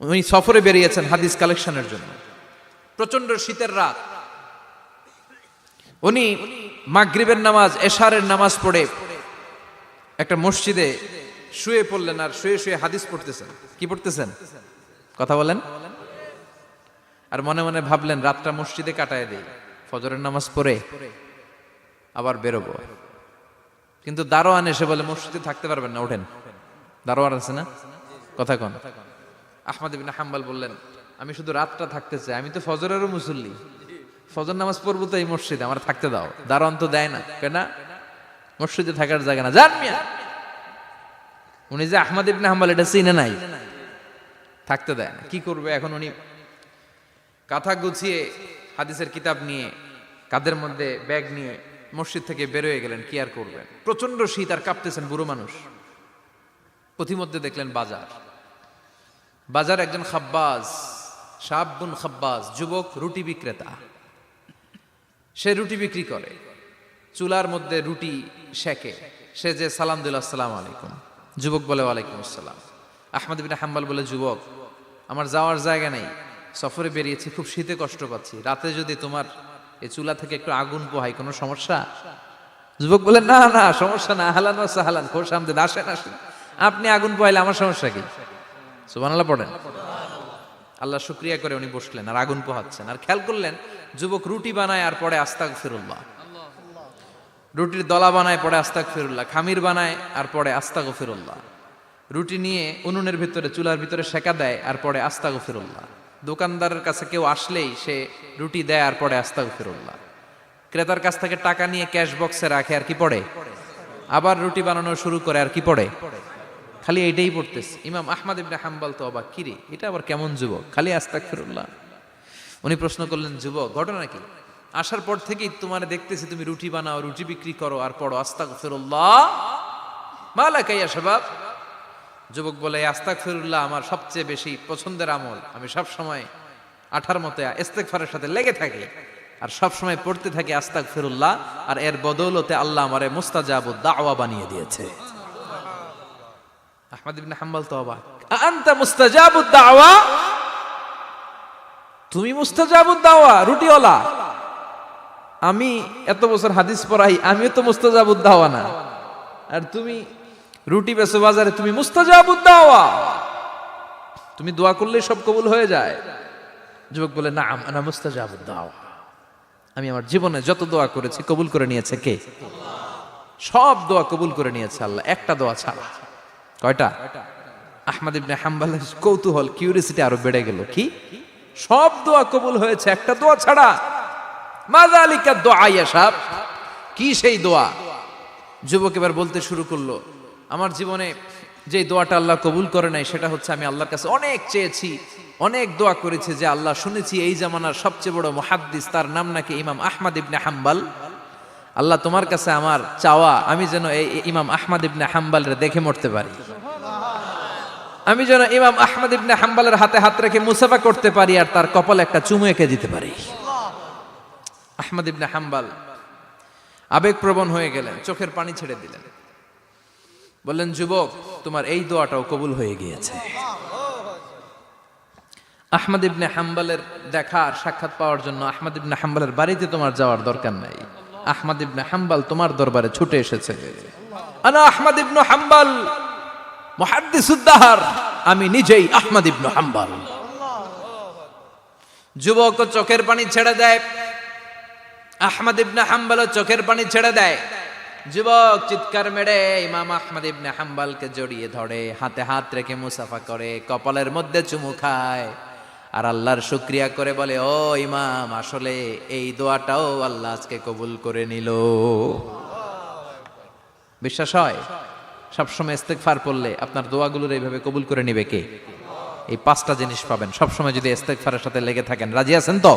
উনি সফরে বেরিয়েছেন হাদিস কালেকশনের জন্য। প্রচন্ড শীতের রাত, উনি মাগরিবের নামাজ, এশারের নামাজ পড়ে একটা মসজিদে শুয়ে পড়লেন, আর শুয়ে শুয়ে হাদিস পড়তেছেন। কি পড়তেছেন? কথা বলেন। আর মনে মনে ভাবলেন রাতটা মসজিদে কাটায় দেই, ফজরের নামাজ পড়ে আবার বেরোবো। কিন্তু দারোয়ান এসে বলে মসজিদে থাকতে পারবেন না, ওঠেন। দারোয়ান আছে না, কথা কন। আহমদ ইবনে হাম্বল বললেন আমি শুধু রাতটা থাকতে চাই, আমি তো ফজরেরও মুসল্লি, ফজর নামাজ পড়বো তো এই মসজিদে, আমার থাকতে দাও। দারোয়ান তো দেয় না, কেন? মসজিদে থাকার জায়গা না, জান মিয়া। উনি যে আহমদ ইবনে হাম্বল এটা চিনে নাই, থাকতে দেয় না। কি করবে এখন? উনি কাঁথা গুছিয়ে হাদিসের কিতাব নিয়ে কাঁধের মধ্যে ব্যাগ নিয়ে মসজিদ থেকে বেরোয় গেলেন। কি আর করবেন, প্রচন্ড শীত, আর কাঁপতেছেন, বুড়ো মানুষ। পথিমধ্যে দেখলেন বাজার। বাজার একজন খাব্বাজ, শাবুন খাব্বাজ, যুবক রুটি বিক্রেতা। সে রুটি বিক্রি করে, চুলার মধ্যে রুটি সেকে। সে যে সালাম দিল, আসসালামু আলাইকুম। যুবক বলে ওয়ালাইকুম আসসালাম। আহমদ ইবনে হাম্বল বলে যুবক, আমার যাওয়ার জায়গা নেই, সফরে বেরিয়েছি, খুব শীতে কষ্ট পাচ্ছি, রাতে যদি তোমার এই চুলা থেকে একটু আগুন পোহাই কোনো সমস্যা? যুবক বলে না না, সমস্যা না, আহলান ওয়া সাহলান, খোশ আমদেদ, আসেন আসেন, আপনি আগুন পোহাইলে আমার সমস্যা কি? সুবহানাল্লাহ পড়েন। আল্লাহ শুকরিয়া করে উনি বসলেন আর আগুন পোহাচ্ছেন। আর খেয়াল করলেন যুবক রুটি বানায় আর পরে আস্তাগফিরুল্লাহ, রুটির দলা বানায় পরে আস্তাগফিরুল্লাহ, খামির বানায় আর পরে আস্তাগফিরুল্লাহ, রুটি নিয়ে উনুনের ভিতরে চুলার ভিতরে সেকা দেয় আর পরে আস্তাগফিরুল্লাহ। দোকানদারের কাছে কেউ আসলেই সে রুটি দেয় আর পরে আস্তাগফিরুল্লাহ। ক্রেতার কাছ থেকে টাকা নিয়ে ক্যাশ বক্সে রাখে আর কি পড়ে? আবার রুটি বানানো শুরু করে আর কি পড়ে? খালি এইটাই পড়তেছে। ইমাম আহমদ ইবনে হাম্বল তো অবাক, কিরে এটা আবার কেমন যুবক, খালি আস্তাগফিরুল্লাহ। উনি প্রশ্ন করলেন যুবক ঘটনা কি? আসার পর থেকেই তোমার দেখতেছি তুমি রুটি বানাও, রুটি বিক্রি করো আর পড়ো আস্তাগফিরুল্লাহ, মালাকা ইয়া শাবাব। যুবক বলে আস্তাগফিরুল্লাহ আমার সবচেয়ে বেশি পছন্দের আমল, আমি সব সময় আঠার মতো ইস্তেগফারের সাথে লেগে থাকি আর সব সময় পড়তে থাকি আস্তাগফিরুল্লাহ, আর এর বদৌলতে আল্লাহ আমারে মুস্তাজাবুদ দাওয়া বানিয়ে দিয়েছে। আহমদ ইবনে হাম্বল তো অবাক, আনতা মুস্তাজাবুদ দাওয়া, তুমি মুস্তাজাবুদ দাওয়া, রুটিওয়ালা। আমি এত বছর হাদিস পড়াই, আমিও তো মুস্তাজাবুদ দাওয়া না, আর তুমি রুটি বেচো বাজারে, তুমি মুস্তাজাবুদ দাওয়া, তুমি দোয়া করলে সব কবুল হয়ে যায়। যুবক বলে নাম আনা মুস্তাজাবুদ দাওয়া, আমি আমার জীবনে যত দোয়া করেছি কবুল করে নিয়েছে কে? সব দোয়া কবুল করে নিয়েছে আল্লাহ, একটা দোয়া ছাড়া। কয়টা? আহমদ ইবনে হাম্বলের কৌতূহল, কিউরিসিটি আরো বেড়ে গেল। কি? সব দোয়া কবুল হয়েছে, একটা দোয়া ছাড়া। মাযালিকা দুআ ইয়া শাব, কি সেই দোয়া? যুবক এবার বলতে শুরু করলো, আমার জীবনে যে দোয়াটা আল্লাহ কবুল করে নাই সেটা হচ্ছে আমি আল্লাহর কাছে অনেক চেয়েছি, অনেক দোয়া করেছি যে আল্লাহ, শুনেছি এই জামানার সবচেয়ে বড় মুহাদ্দিস, তার নাম নাকি ইমাম আহমদ ইবনে হাম্বল। আল্লাহ তোমার কাছে আমার চাওয়া, আমি যেন এই ইমাম আহমদ ইবনে হাম্বলরে দেখে মরতে পারি, আমি যেন ইমাম আহমদ ইবনে হাম্বলের হাতে হাত রেখে মুসাফা করতে পারি আর তার কপালে একটা চুমু এঁকে দিতে পারি। আহমদ ইবনে হাম্বল আবেগপ্রবণ হয়ে গেলেন, চোখের পানি ছেড়ে দিলেন, বললেন যুবক তোমার এই দোয়াটাও কবুল হয়ে গিয়েছে। আহমদ ইবনে হাম্বলের দেখা আর সাক্ষাৎ পাওয়ার জন্য আহমদ ইবনে হাম্বলের বাড়িতে তোমার যাওয়ার দরকার নাই, আহমদ ইবনে হাম্বল তোমার দরবারে ছুটে এসেছে। আনা আহমদ ইবনে হাম্বল মুহাদ্দিসুদ দাহর, আমি নিজেই আহমদ ইবনে হাম্বল। যুবক চোখের পানি ছেড়ে দেয়, আহমদ ইবনে হাম্বল চোখের পানি ছেড়ে দেয়। যুবক চিৎকার মেরে ইমাম আহমদ ইবনে হাম্বলকে জড়িয়ে ধরে, হাতে হাত রেখে মুসাফা করে, কপালের মধ্যে চুমু খায় আর আল্লাহর শুকরিয়া করে বলে, ও ইমাম, আসলে এই দোয়াটাও আল্লাহ আজকে কবুল করে নিল। বিশ্বাস হয়? সবসময় ইস্তেগফার পড়লে আপনার দোয়াগুলোর এইভাবে কবুল করে নিবে কে? এই পাঁচটা জিনিস পাবেন সবসময় যদি ইস্তেগফারের সাথে লেগে থাকেন। রাজি আছেন তো?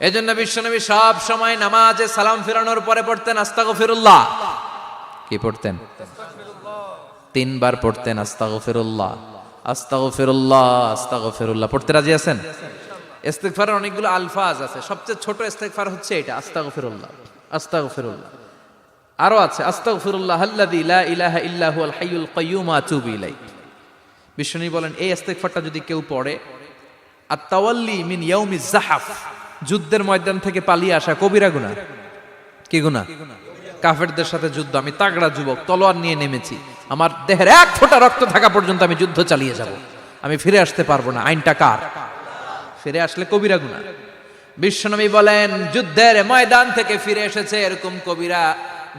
এজন্য বিশ্বনবী সব সময় নামাজে সালাম ফেরানোর পরে পড়তেন আস্তাগফিরুল্লাহ। কি পড়তেন? 3 বার পড়তেন আস্তাগফিরুল্লাহ, আস্তাগফিরুল্লাহ, আস্তাগফিরুল্লাহ। পড়তে রাজি আছেন? ইস্তেগফারের অনেকগুলো আলফাজ আছে, সবচেয়ে ছোট ইস্তেগফার হচ্ছে এটা, আস্তাগফিরুল্লাহ, আস্তাগফিরুল্লাহ। আরো আছে আস্তাগফিরুল্লাহ আল্লাযী লা ইলাহা ইল্লা হুয়াল হাইয়ুল কাইয়্যুম আতুবু ইলাইহি। বিশ্বনবী বলেন এই ইস্তেগফারটা যদি কেউ পড়ে, আত-তাওয়াল্লি মিন ইয়াউমিজ যাহাফ, যুদ্ধের ময়দান থেকে পালিয়ে আসা কবিরা গুনাহ। কি গুনাহ? কাফেরদের সাথে যুদ্ধ, আমি তাগড়া যুবক, তলোয়ার নিয়ে নেমেছি, আমার দেহের এক ফোঁটা রক্ত থাকা পর্যন্ত আমি যুদ্ধ চালিয়ে যাব, আমি ফিরে আসতে পারবো না, আইনটা কার? ফিরে আসলে কবিরা গুনাহ। বিশ্বনবী বলেন যুদ্ধের ময়দান থেকে ফিরে এসেছে এরকম কবিরা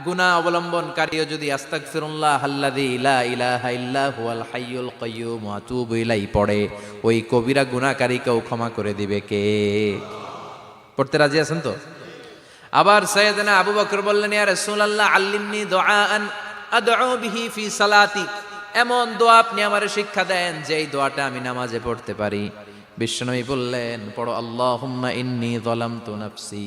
গুনাহ অবলম্বনকারীও যদি আস্তাগফিরুল্লাহ আল্লাযী লা ইলাহা ইল্লা হুয়াল হাইয়ুল কাইয়্যুম ওয়া আতুবু ইলাইহি পড়ে, ওই কবিরা গুনাহকারীকেও ক্ষমা করে দিবে কে? পড়তে রাজি আছেন তো? আবার সাইয়েদনা আবু বকর বললেন, ইয়া রাসূলুল্লাহ আল্লিমনি দুআআন আদউ বিহি ফি সালাতি, এমন দোয়া আপনি আমারে শিক্ষা দেন যেই দোয়াটা আমি নামাজে পড়তে পারি। বিশ্বনবী বললেন, পড়ো আল্লাহুম্মা ইন্নী যালামতু নাফসি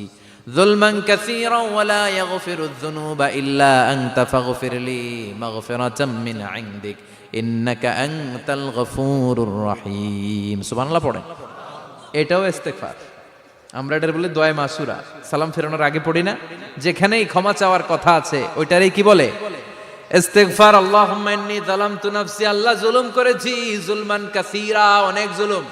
যুলমান কাসীরান ওয়া লা ইয়াগফিরুয যুনুবা ইল্লা আনতা ফাগফিরলি মাগফিরাতাম মিন ইনদিক ইন্নাকা আনতাল গফুরুর রহিম। সুবহানাল্লাহ পড়েন। এটাও ইস্তেগফার। আমরা এটার বলে দোয়া মাসুরা, সালাম ফেরানোর আগে পড়ি না? যেখানেই ক্ষমা চাওয়ার কথা আছে ওইটারই কি বলে? ইস্তেগফার। আল্লাহুম্মা ইন্নী যালামতু নাফসি, আল্লাহ জুলুম করেছি, যুলমান কাসীরা, অনেক জুলুম,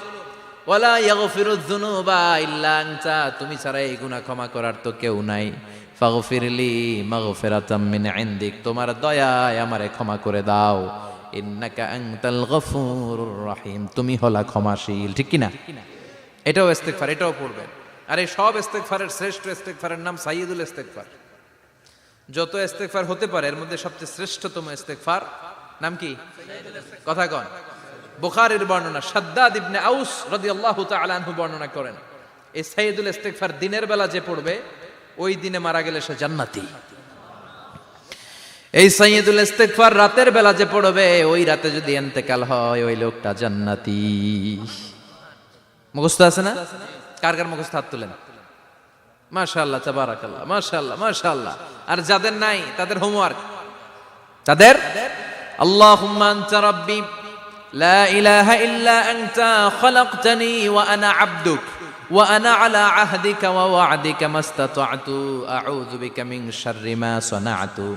ওয়ালা ইয়াগফিরুয যুনুবা ইল্লা আনতা, তুমি ছাড়া এই গুনাহ ক্ষমা করার তো কেউ নাই। ফাগফিরলি মাগফিরাতাম মিন ইনদিক, তোমার দয়ায় আমারে ক্ষমা করে দাও। ইন্নাকা আনতাল গফুরুর রহিম, তুমি হলা ক্ষমাশীল। ঠিক কি না? এটাও ইস্তেগফার, এটাও পড়বেন। আর এই সব ইস্তেগফারের শ্রেষ্ঠ ইস্তেগফারের নাম সাইয়্যিদুল ইস্তেগফার। যত ইস্তেগফার হতে পারে এর মধ্যে সবচেয়ে শ্রেষ্ঠতম ইস্তেগফার নাম কি? কথা কন। বুখারীর বর্ণনা, শাদ্দাদ ইবনে আউস রাদিয়াল্লাহু তাআলা আনহু বর্ণনা করেন, এই সাইয়্যিদুল ইস্তেগফার দিনের বেলা যে পড়বে ওই দিনে মারা গেলে সে জান্নাতি। এই সাইয়্যিদুল ইস্তেগফার রাতের বেলা যে পড়বে ওই রাতে যদি ইন্তেকাল হয় ওই লোকটা জান্নাতি। মুখস্থ আছে না? কার কার মুখস্থ হাত তুলেন। মাশাআল্লাহ, তাবারাকাল্লাহ, মাশাআল্লাহ, মাশাআল্লাহ। আর যাদের নাই তাদের হোমওয়ার্ক, তাদের আল্লাহুম্মা আনতা রাব্বি লা ইলাহা ইল্লা আনতা খালাকতানি ওয়া আনা আবদুক ওয়া আনা আলা আহদিকা ওয়া ওয়া'দিকা মাস্তাতা'তু আউযু বিকা মিন শাররি মা সানা'তু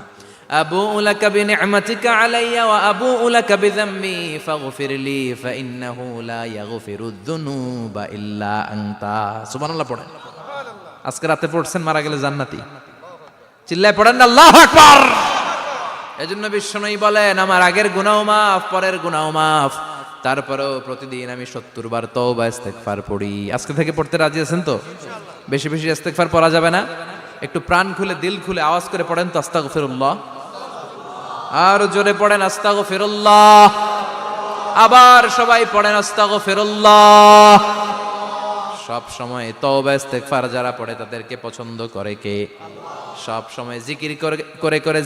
আবুউ লাকা বিনি'মাতিকা আলাইয়া ওয়া আবুউ লাকা বিযামবি ফাগফিরলি ফাইন্নাহু লা ইয়াগফিরুয যুনুবা ইল্লা আনতা। সুবহানাল্লাহ পড়েন। আজকে রাতে পড়ছেন, মারা গেলে জান্নাতি। চিল্লায় পড়েন না আল্লাহু আকবার। এজন্য বিশ্বনবী বলেন আমার আগের গুনাহ মাফ, পরের গুনাহ মাফ, তারপরেও প্রতিদিন আমি 70 বার তওবা ইস্তেগফার পড়ি। আজকে থেকে পড়তে রাজি আছেন তো? বেশি বেশি ইস্তেগফার পড়া যাবে না? একটু প্রাণ খুলে দিল খুলে আওয়াজ করে পড়েন তো আস্তাগফিরুল্লাহ। আর জোরে পড়েন আস্তাগফিরুল্লাহ। আবার সবাই পড়েন আস্তাগফিরুল্লাহ। সব সময় তওবা ইস্তেগফার যারা পড়ে তাদেরকে পছন্দ করে কে? সব সময় জিকির করে করে